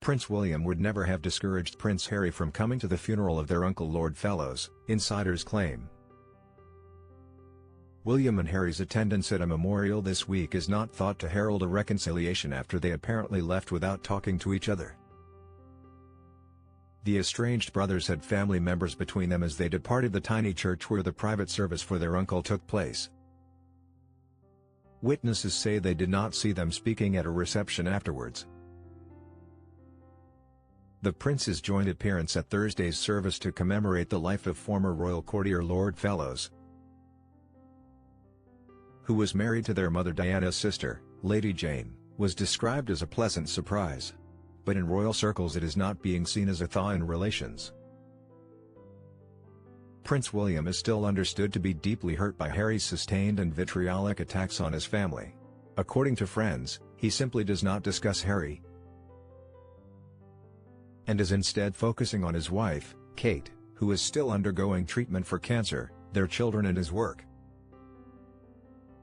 Prince William would never have discouraged Prince Harry from coming to the funeral of their uncle Lord Fellows, insiders claim. William and Harry's attendance at a memorial this week is not thought to herald a reconciliation after they apparently left without talking to each other. The estranged brothers had family members between them as they departed the tiny church where the private service for their uncle took place. Witnesses say they did not see them speaking at a reception afterwards. The prince's joint appearance at Thursday's service to commemorate the life of former royal courtier Lord Fellows, who was married to their mother Diana's sister, Lady Jane, was described as a pleasant surprise. But in royal circles it is not being seen as a thaw in relations. Prince William is still understood to be deeply hurt by Harry's sustained and vitriolic attacks on his family. According to friends, he simply does not discuss Harry, and is instead focusing on his wife, Kate, who is still undergoing treatment for cancer, their children and his work.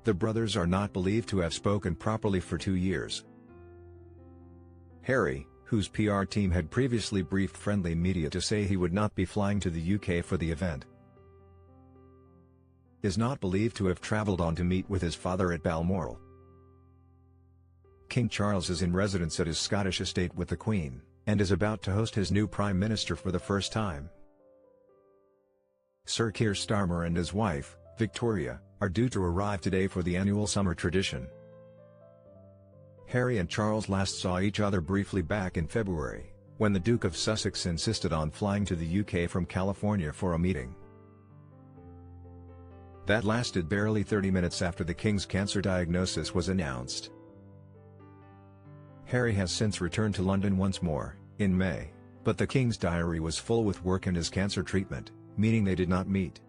The brothers are not believed to have spoken properly for 2 years. Harry, whose PR team had previously briefed friendly media to say he would not be flying to the UK for the event, is not believed to have travelled on to meet with his father at Balmoral. King Charles is in residence at his Scottish estate with the Queen, and is about to host his new Prime Minister for the first time. Sir Keir Starmer and his wife, Victoria, are due to arrive today for the annual summer tradition. Harry and Charles last saw each other briefly back in February, when the Duke of Sussex insisted on flying to the UK from California for a meeting. That lasted barely 30 minutes after the King's cancer diagnosis was announced. Harry has since returned to London once more, in May, but the King's diary was full with work and his cancer treatment, meaning they did not meet.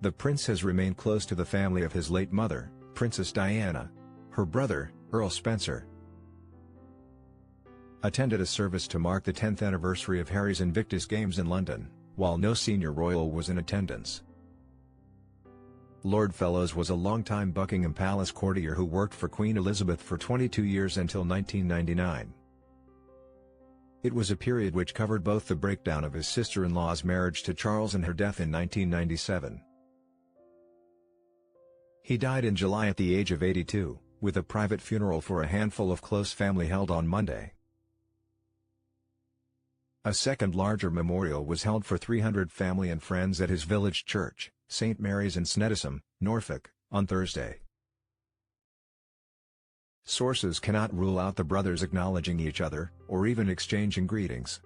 The prince has remained close to the family of his late mother, Princess Diana. Her brother, Earl Spencer, attended a service to mark the 10th anniversary of Harry's Invictus Games in London, while no senior royal was in attendance. Lord Fellows was a longtime Buckingham Palace courtier who worked for Queen Elizabeth for 22 years until 1999. It was a period which covered both the breakdown of his sister-in-law's marriage to Charles and her death in 1997. He died in July at the age of 82, with a private funeral for a handful of close family held on Monday. A second larger memorial was held for 300 family and friends at his village church, St. Mary's in Sneddisham, Norfolk, on Thursday. Sources cannot rule out the brothers acknowledging each other, or even exchanging greetings.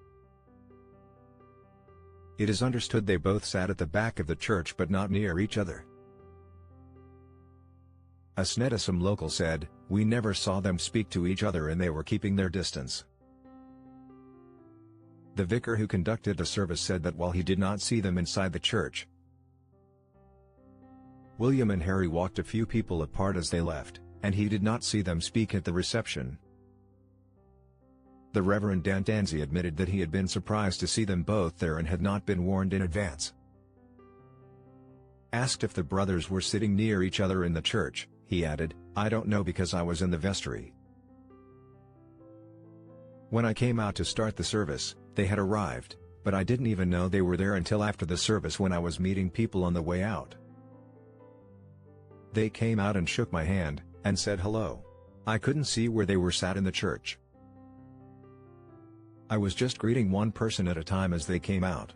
It is understood they both sat at the back of the church but not near each other. A Sneddisham local said, "We never saw them speak to each other and they were keeping their distance." The vicar who conducted the service said that while he did not see them inside the church, William and Harry walked a few people apart as they left, and he did not see them speak at the reception. The Reverend Dan Danzy admitted that he had been surprised to see them both there and had not been warned in advance. Asked if the brothers were sitting near each other in the church, he added, "I don't know because I was in the vestry. When I came out to start the service, they had arrived, but I didn't even know they were there until after the service when I was meeting people on the way out. They came out and shook my hand, and said hello. I couldn't see where they were sat in the church. I was just greeting one person at a time as they came out.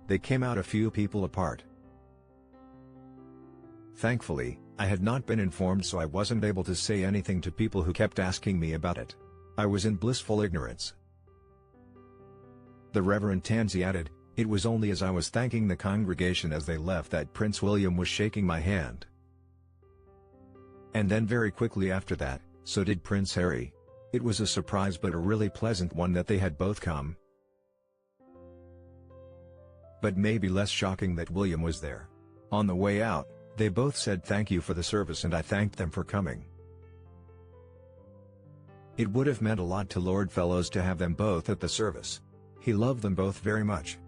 They came out a few people apart. Thankfully, I had not been informed so I wasn't able to say anything to people who kept asking me about it. I was in blissful ignorance." The Reverend Tansey added, "It was only as I was thanking the congregation as they left that Prince William was shaking my hand. And then very quickly after that, so did Prince Harry. It was a surprise but a really pleasant one that they had both come. But maybe less shocking that William was there. On the way out, they both said thank you for the service and I thanked them for coming. It would have meant a lot to Lord Fellows to have them both at the service. He loved them both very much."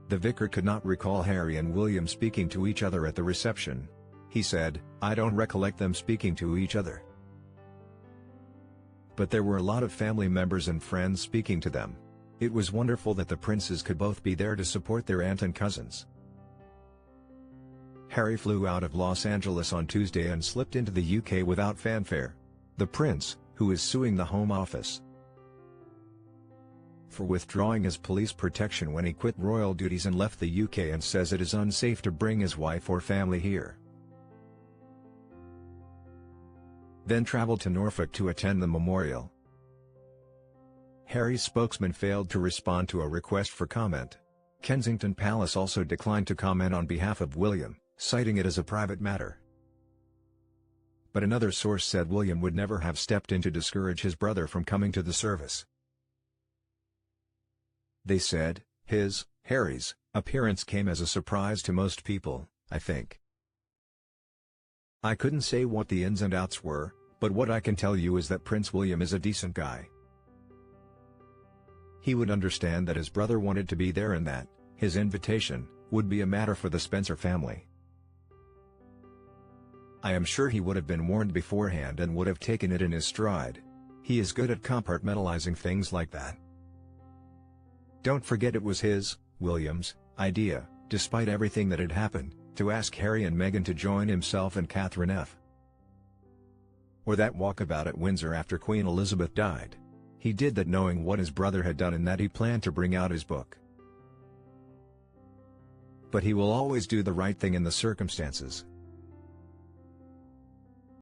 The vicar could not recall Harry and William speaking to each other at the reception. He said, "I don't recollect them speaking to each other." but there were a lot of family members and friends speaking to them. It was wonderful that the princes could both be there to support their aunt and cousins. Harry flew out of Los Angeles on Tuesday and slipped into the UK without fanfare. The prince, who is suing the Home Office for withdrawing his police protection when he quit royal duties and left the UK, and says it is unsafe to bring his wife or family here, then traveled to Norfolk to attend the memorial. Harry's spokesman failed to respond to a request for comment. Kensington Palace also declined to comment on behalf of William, citing it as a private matter. But another source said William would never have stepped in to discourage his brother from coming to the service. They said, Harry's, appearance came as a surprise to most people, I think. I couldn't say what the ins and outs were, but what I can tell you is that Prince William is a decent guy. He would understand that his brother wanted to be there and that his invitation would be a matter for the Spencer family. I am sure he would have been warned beforehand and would have taken it in his stride. He is good at compartmentalizing things like that. Don't forget it was William's, idea, despite everything that had happened, to ask Harry and Meghan to join himself and Catherine F. or that walkabout at Windsor after Queen Elizabeth died. He did that knowing what his brother had done and that he planned to bring out his book. But he will always do the right thing in the circumstances.